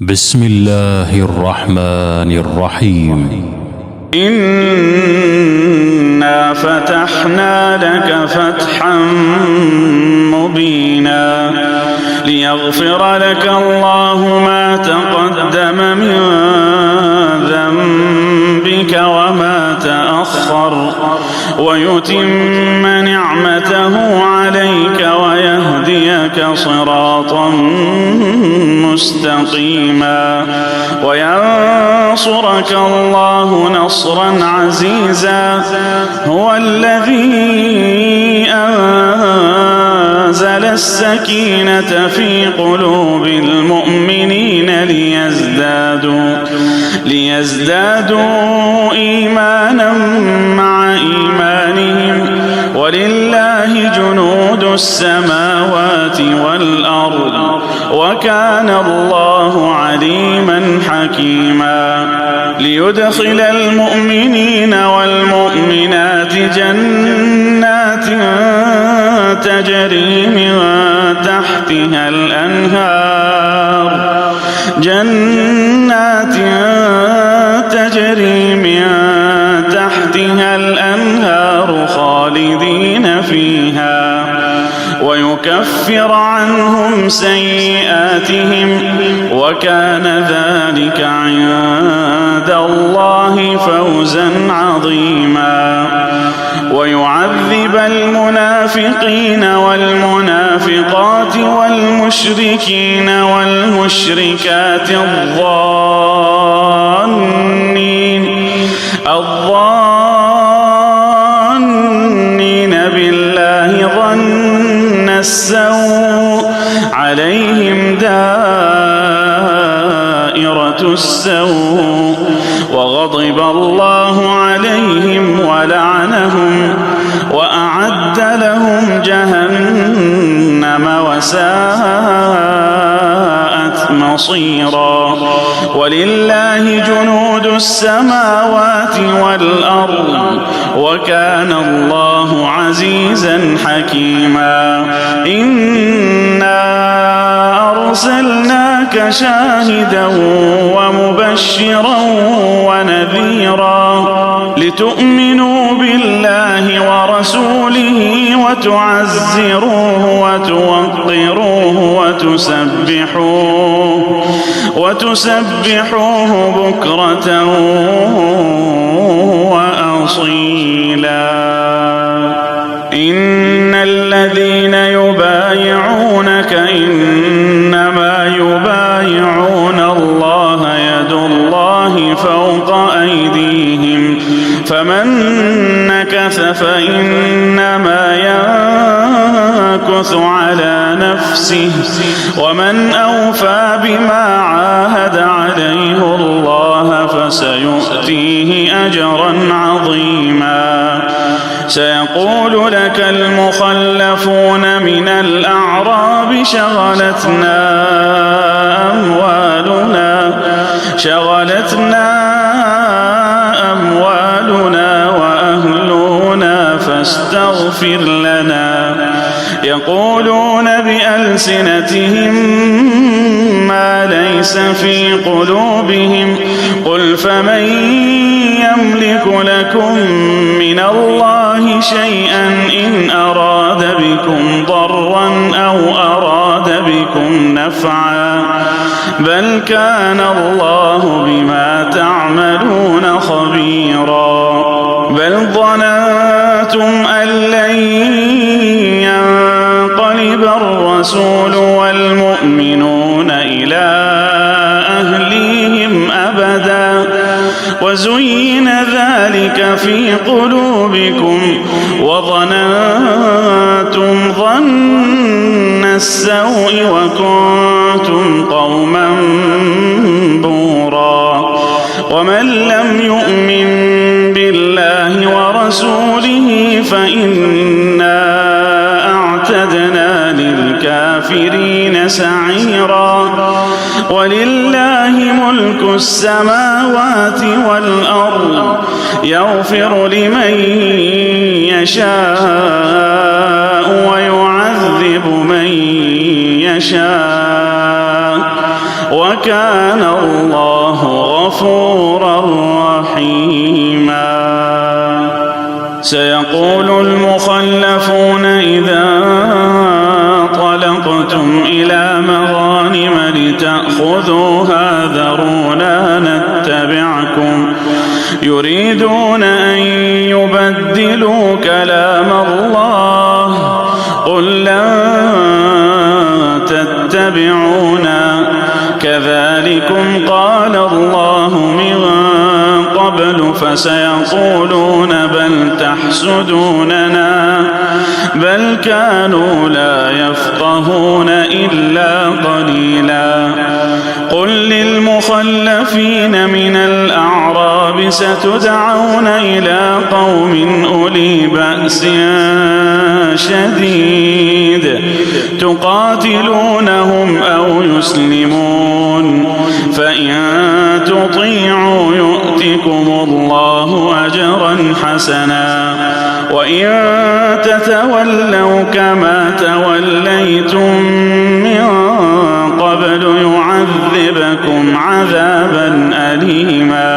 بسم الله الرحمن الرحيم. إنا فتحنا لك فتحا مبينا ليغفر لك الله ما تقدم من ذنبك وما تأخر ويتم نعمته عليك ويهديك صراطا مستقيما وينصرك الله نصرا عزيزا. هو الذي أنزل السكينة في قلوب المؤمنين ليزدادوا إيمانا مع إيمانهم ولله جنود السماوات والأرض وكان الله عليما حكيما. ليدخل المؤمنين والمؤمنات جنات تجري من تحتها الأنهار خالدين فيها ويكفر عنهم سيئاتهم وكان ذلك عند الله فوزا عظيما. ويعذب المنافقين والمنافقات والمشركين والمشركات الظانين بالله ظن السوء عليهم دائرة السوء وغضب الله عليهم ولعنهم وأعد لهم جهنم وساءت مصيرا. ولله جنود السماوات والأرض وكان الله عزيزا حكيما. إنا أرسلناك شاهدا ومبشرا ونذيرا لتؤمنوا بالله ورسوله وتعزروه وتوقروه وتسبحوه بكرة وأصيلا. إن الذين يبايعونك إنما يبايعون الله يد الله فوق أيديهم فمن نكث فإنما ينكث على نفسه ومن أوفى بما عاهد عليه الله فسيؤتيه أجرا عظيما. سيقول لك المخلفون من الأعراب شغلتنا أموالنا وأهلنا فاستغفر لنا. يقولون بألسنتهم ما ليس في قلوبهم قل فمن يملك لكم من الله شيئا إن أراد بكم ضرا أو أراد بكم نفعا بل كان الله بما تعملون خبيرا. بل ظننتم أن لن ينقلب الرسول والمؤمنون إلى أهليهم أبدا وزين ذلك في قلوبكم وظننتم ظن السوء وكنتم قوما بورا. ومن لم يؤمن بالله ورسوله فإنا أعتدنا للكافرين سعيرا. ولله ملك السماوات والأرض يغفر لمن يشاء ويعذب من يشاء وكان الله غفورا رحيما. سيقول المخلفون إذا انطلقتم إلى مغانم لتأخذوها ذرونا نتبعكم يريدون أن يبدلوا كلام الله قل لن تتبعونا كذلكم قال الله من قبل فسيقولون بل تحسدوننا بل كانوا لا يفقهون إلا قليلا. قل للمخلفين من الأعراب ستدعون إلى قوم أولي بأس شديد تقاتلونهم أو يسلمون فإن تطيعوا يؤتكم الله أجرا حسنا وإن تتولوا كما توليتم من قبل يعذبكم عذابا أليما.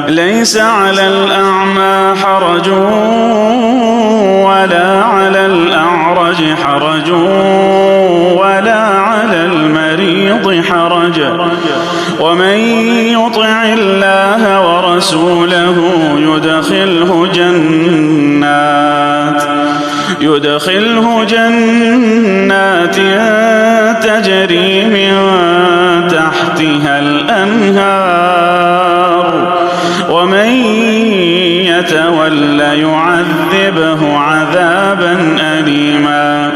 ليس على الأعمى حرج ولا على الأعرج حرج ولا على المريض حرج ومن يطع الله ورسوله يدخله جنات تجري من تحتها الأنهار ومن يتول يعذبه عذابا أليما.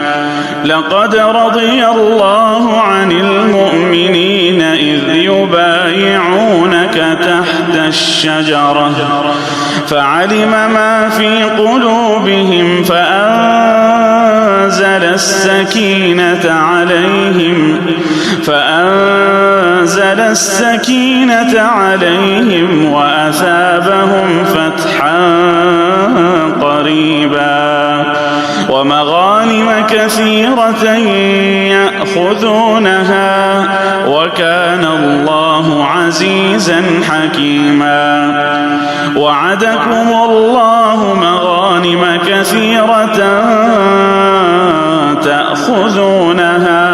لقد رضي الله عن المؤمنين إذ يبايعونك تحت الشجرة فعلم ما في قلوبهم فأنزل السكينة عليهم وأثابهم فتحا قريبا ومغانم كثيرة يأخذونها وكان الله عزيزا حكيما. وعدكم الله مغانم كثيرة تأخذونها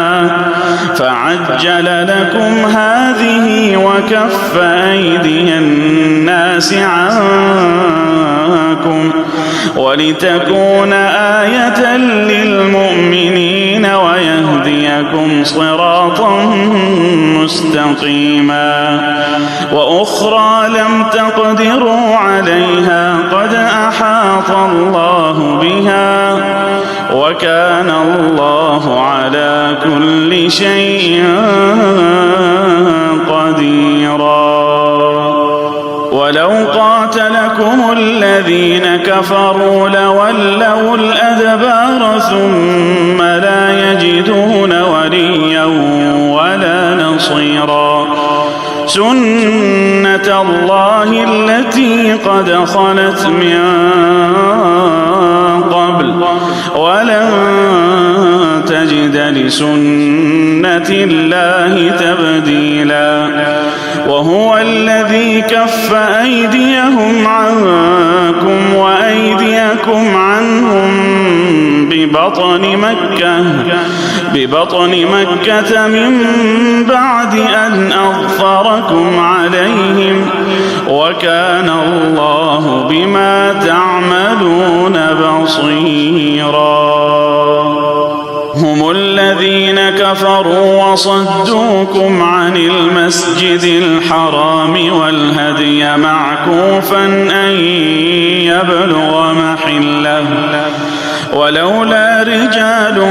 فعجل لكم هذه وكف أيدي الناس عنكم ولتكون آية للمؤمنين ويهديكم صراطا مستقيما. وأخرى لم تقدروا عليها قد أحاط الله بها وكان الله على كل شيء قديرا. ولو قاتلكم الذين كفروا لولوا الأدبار ثم لا يجدون وليا ولا نصيرا. سنة الله التي قد خلت من قبل ولن تجد لسنة الله تبديلا. وهو الذي كف أيديهم عنكم وأيديكم عنهم ببطن مكة من بعد أن أظفركم عليهم وكان الله بما تعملون بصيرا. هم الذين كفروا وصدوكم عن المسجد الحرام والهدي معكوفا أن يبلغ محله ولولا رجال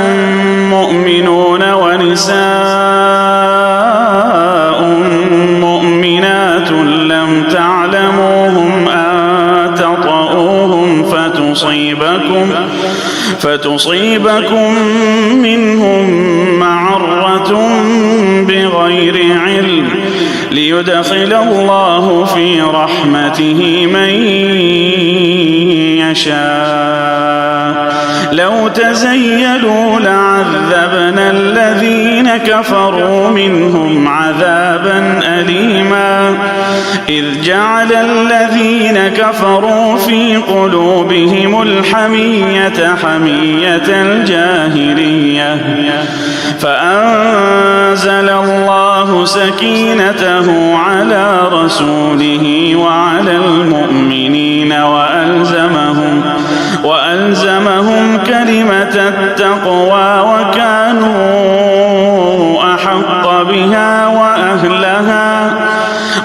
مؤمنون ونساء مؤمنات لم تعلموهم أن تطؤوهم فتصيبكم منهم معرة بغير علم ليدخل الله في رحمته من يشاء. لو تزيلوا لعذبنا الذين كفروا منهم عذابا أليما. إذ جعل الذين كفروا في قلوبهم الحمية حمية الجاهلية فأنزل الله سكينته على رسوله وعلى المؤمنين وألزمهم كلمة التقوى وكانوا أحق بها وأهلها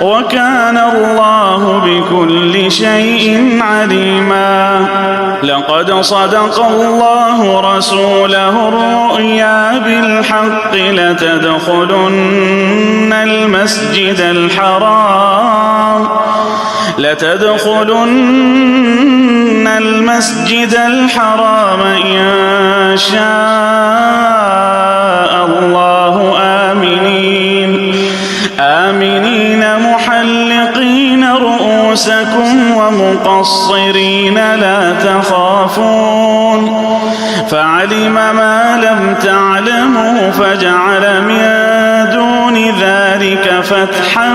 وكان الله بكل شيء عليما. لقد صدق الله رسوله الرؤيا بالحق لتدخلن المسجد الحرام إن شاء الله آمنين محلقين رؤوسكم ومقصرين لا تخافون فعلم ما لم تعلموا فجعل من دون ذلك فتحا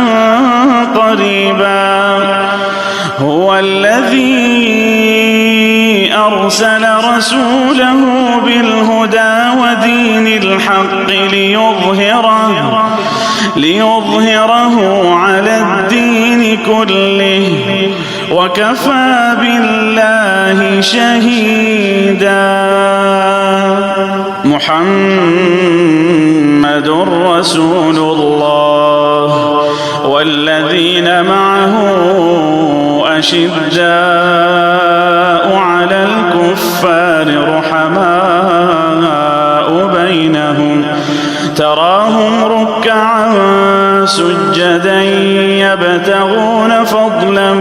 قريبا. هو الذي أرسل رسوله بالهدى ودين الحق ليظهره على الدين كله وكفى بالله شهيدا. محمد رسول الله والذين معه أشداء على الكفار رحماء بينهم تراهم ركعا سجدا يبتغون فضلا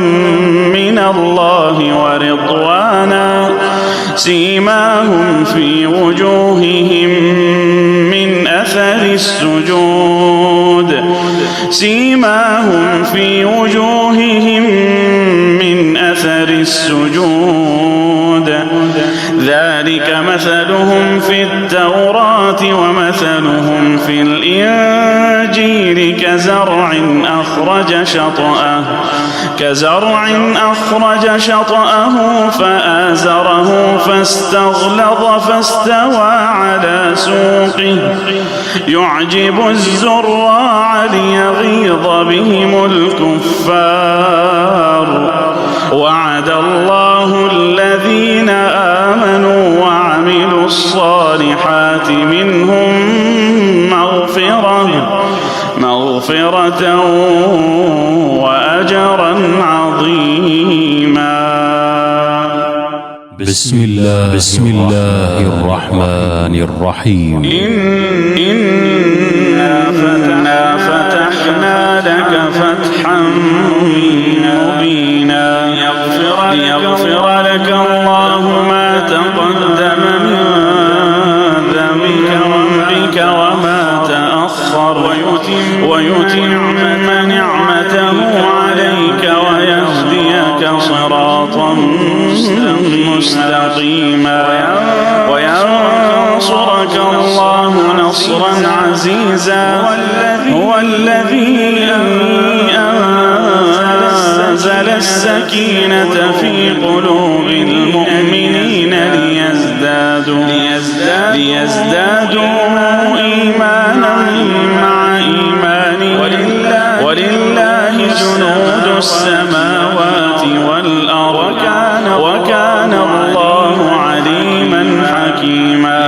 من الله ورضوانا سيماهم في وجوههم من أثر السجود ذلك مثلهم في التوراة ومثلهم في الإنجيل كزرع أخرج شطأه فآزره فاستغلظ فاستوى على سوقه يعجب الزراع ليغيظ بهم الكفار. وعد الله الذين آمنوا وعملوا الصالحات منهم مغفرة وأجرا عظيما. بسم الله الرحمن الرحيم. إنا فتحنا لك فتحا مبينا ليغفر لك الله ما تقدم من ذنبك وما تأخر ويتم نعمته عليك ويهديك صراطا مستقيما وينصرك الله نصرا عزيزا. هو الذي أنزل السكينة في قلوب المؤمنين ليزدادوا إيمانا مع إيمانهم ولله جنود السماوات والأرض وكان الله عليما حكيما.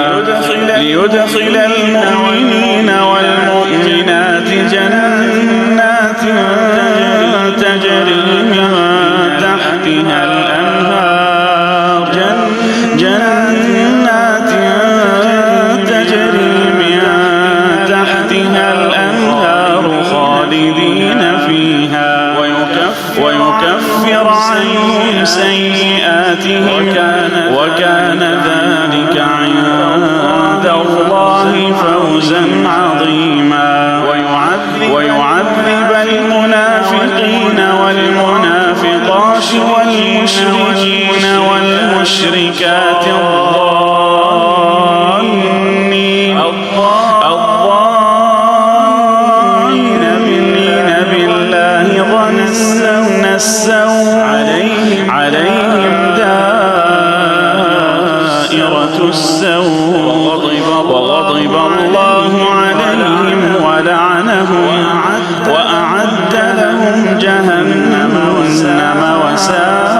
ليدخل المؤمنين والمؤمنات جنات تجري من تحتها الأنهار خالدين فيها ويكفر عنهم سيئاتهم وكان ذلك عند الله فوزا عظيما. ويعذب المشركات الظانين بالله ظن السوء عليهم دائرة السوء وغضب الله عليهم ولعنهم وأعد لهم جهنم وساءت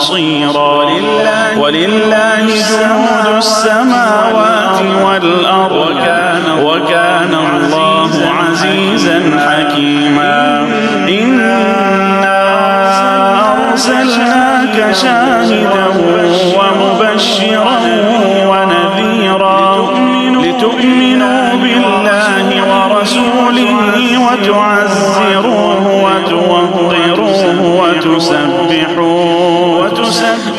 مصيرا ولله جنود السماوات والأرض وكان الله عزيزا حكيما إنا أرسلناك شاهدا ومبشرا ونذيرا لتؤمنوا بالله ورسوله وتعزروه وتوقروه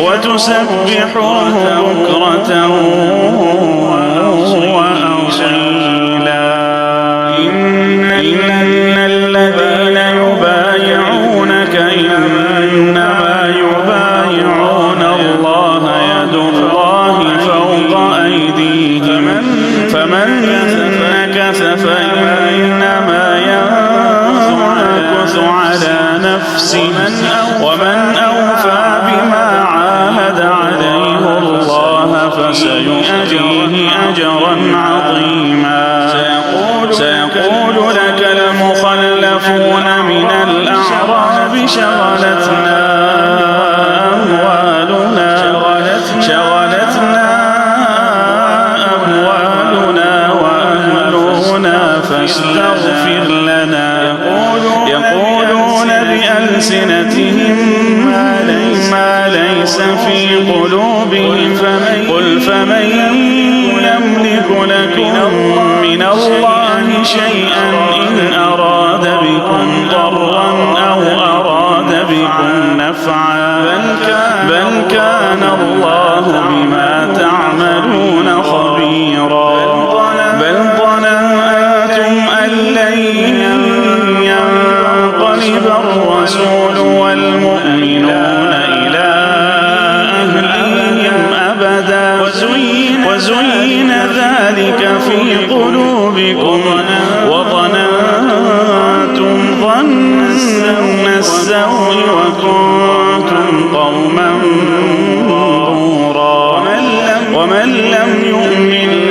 وتسبحوه بكرة وأصيلا إن الذين يبايعونك إنما يبايعون الله يد الله فوق أيديهم فمن نكث فإنما ينكث على نفسه ومن أوفى بما عاهد عليه الله فسيؤتيه أجرا عظيما سيقول لك المخلفون من الأعراب شغلتنا أموالنا وأهلنا فاستغفر لنا يقولون بألسنتهم ما ليس في قلوبهم قل فمن يملك لكم من الله شيئا إن أراد بكم ضرا أو أراد بكم نفعا بل كان الله بما تعملون خبيرا بل ظننتم أن لن ينقلب الرسول والمؤمنون إلى أهليهم أبدا وزين ذلك في قلوبكم وظننتم ظن السوء وكنتم قوما بورا ومن لم يؤمن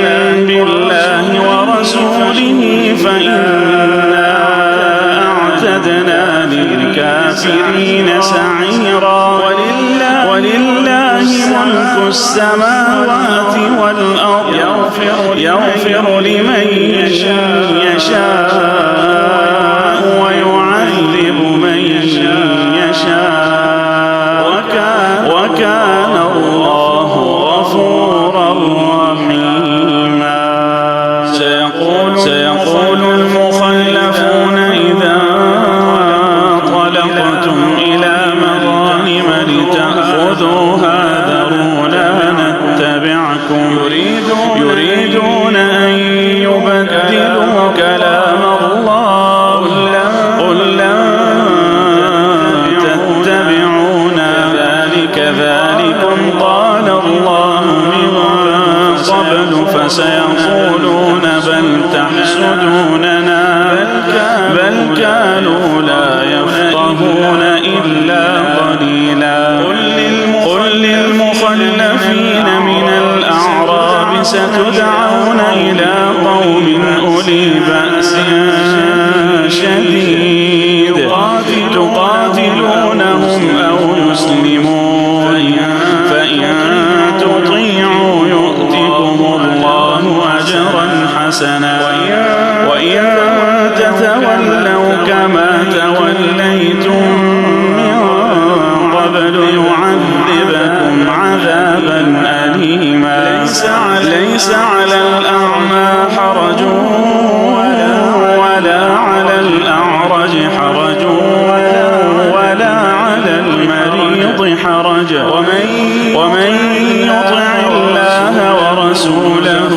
بالله ورسوله فإنا أعتدنا للكافرين سعيرا ولله ملك السماوات والأرض يغفر لمن يشاء ويعذب من يشاء وكان الله غفورا رحيما سيقول المخلفون إذا انطلقتم إلى مغانم لتأخذوها ذرونا نتبعكم يريدون أن يبدلوا كلام الله قل لن تتبعونا ذلكم قال الله من قبل فسيقولون بل تحسدوننا بل كانوا لا يفقهون إلا قليلا قل للمخلفين من الأعراب ستدعون إلى قوم أولي بأس شديد تقاتلونهم أو يسلمون فإن تطيعوا يؤتكم الله أجرا حسنا وإن تتولوا كما توليتم من قبل يعذبكم عذابا أليما ليس على الأعمى حرج ولا على الأعرج حرج ولا على المريض حرج ومن يطع الله ورسوله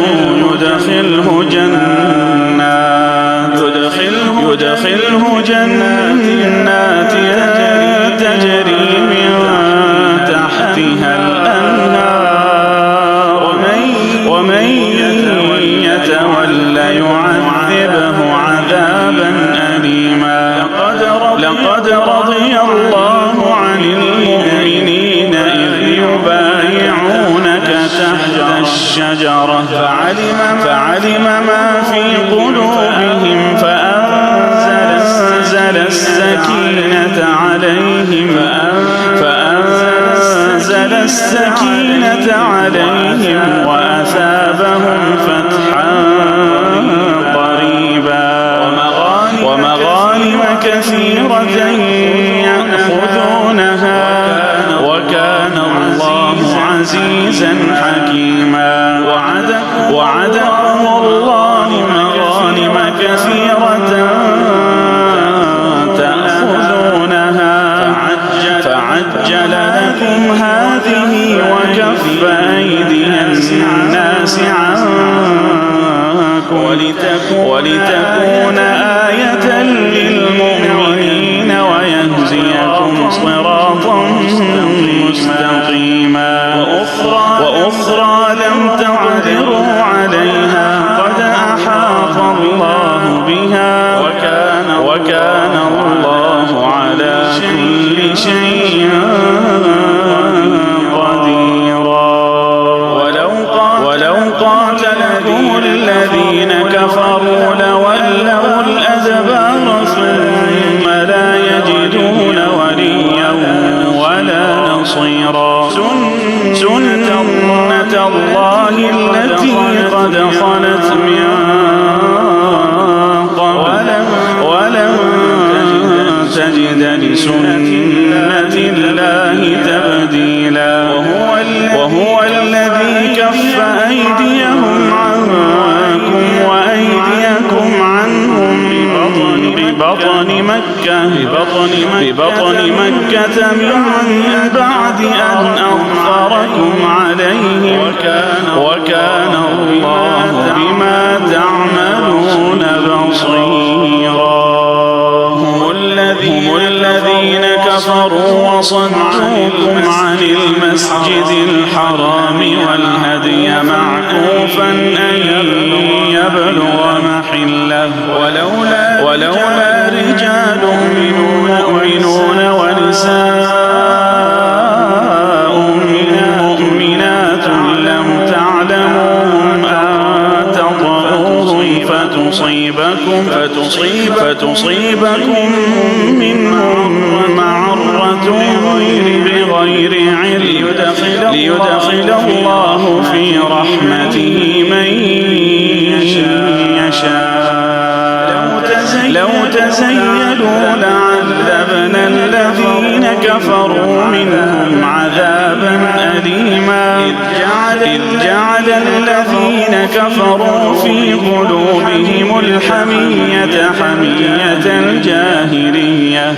يدخله جنات تجري من تحت كثيرة يأخذونها وكان الله عزيزا حكيما وعدكم الله مغانم كثيرة تأخذونها فعجل لكم هذه وكف أيدي الناس عنكم ولتكون آية للمؤمنين ويهديكم صراطا مستقيما وأخرى لم تقدروا عليها قد أحاط الله بها وكان الله على كل شيء قديرا ولو قاتلكم الذين كفروا لولوا الأدبار ثم لا يجدون وليا ولا نصيرا سنة الله التي قد خلت من قبل ولن تجد لسنة الله تبديلا وهو الذي كف أيديهم عنكم وأيديكم عنهم ببطن مكة من بعد أن أظفركم عليهم وكان الله بما تعملون بصيرا هم الذين كفروا وصدوكم عن المسجد الحرام والهدي معكوفا أن يبلغ محله ولولا رجال مؤمنون ونساء مؤمنات لم تعلموهم أن تطؤوهم فتصيبكم منهم معرة بغير علم ليدخل الله في رحمته من يشاء لو تزيلوا لعذبنا الذين كفروا منهم عذابا أليما إذ جعل الذين كفروا في قلوبهم الحمية حمية الجاهلية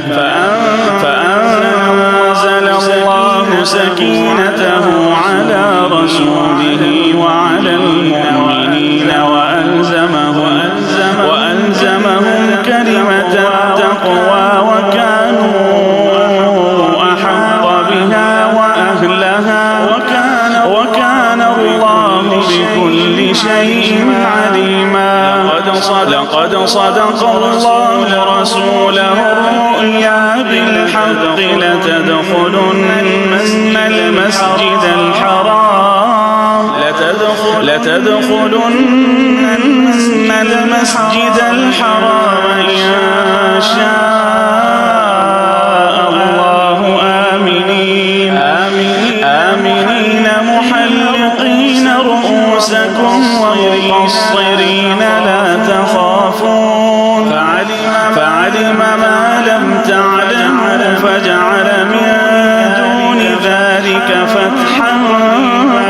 فأنزل الله سكينته على رسوله وعلى المؤمنين وألزمهم كلمة التقوى وكانوا أحق بها وأهلها وكان الله بكل شيء عليما لقد صدق الله رسوله الرؤيا بالحق لتدخلن المسجد الحرام إن شاء الله آمنين محلقين رؤوسكم ومقصرين لا تخافون فعلم ما لم تعلموا فجعل من دون ذلك فتحا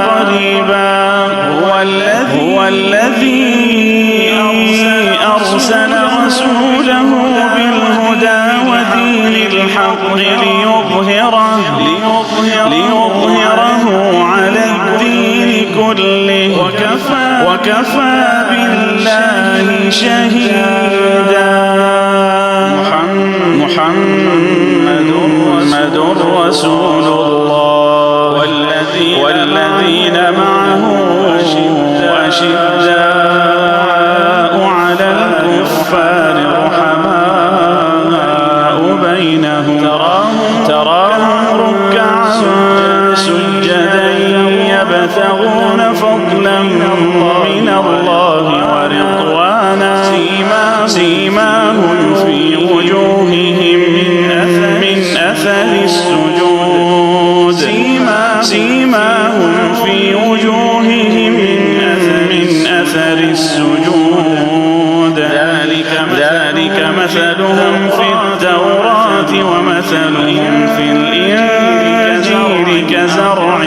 قريبا هو الذي أرسل رسوله بالهدى ودين الحق ليظهره على الدين كله وكفى بالله شهيدا محمد رسول الله والذين معه أشداء على الكفار رحماء بينهم تراهم ركعا سجدا يبتغون فضلا من الله ورضوانا ذلك مثلهم في التوراة ومثلهم في الإنجيل كزرع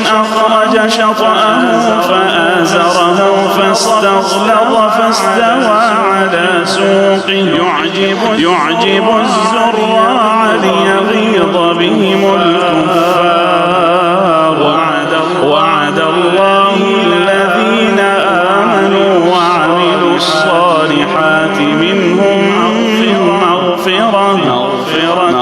أخرج شطأه فآزره فاستغلظ فاستوى على سوقه يعجب الزراع ليغيظ بهم الكفار وعد الله الذين آمنوا وعملوا الصالحات منهم مغفرة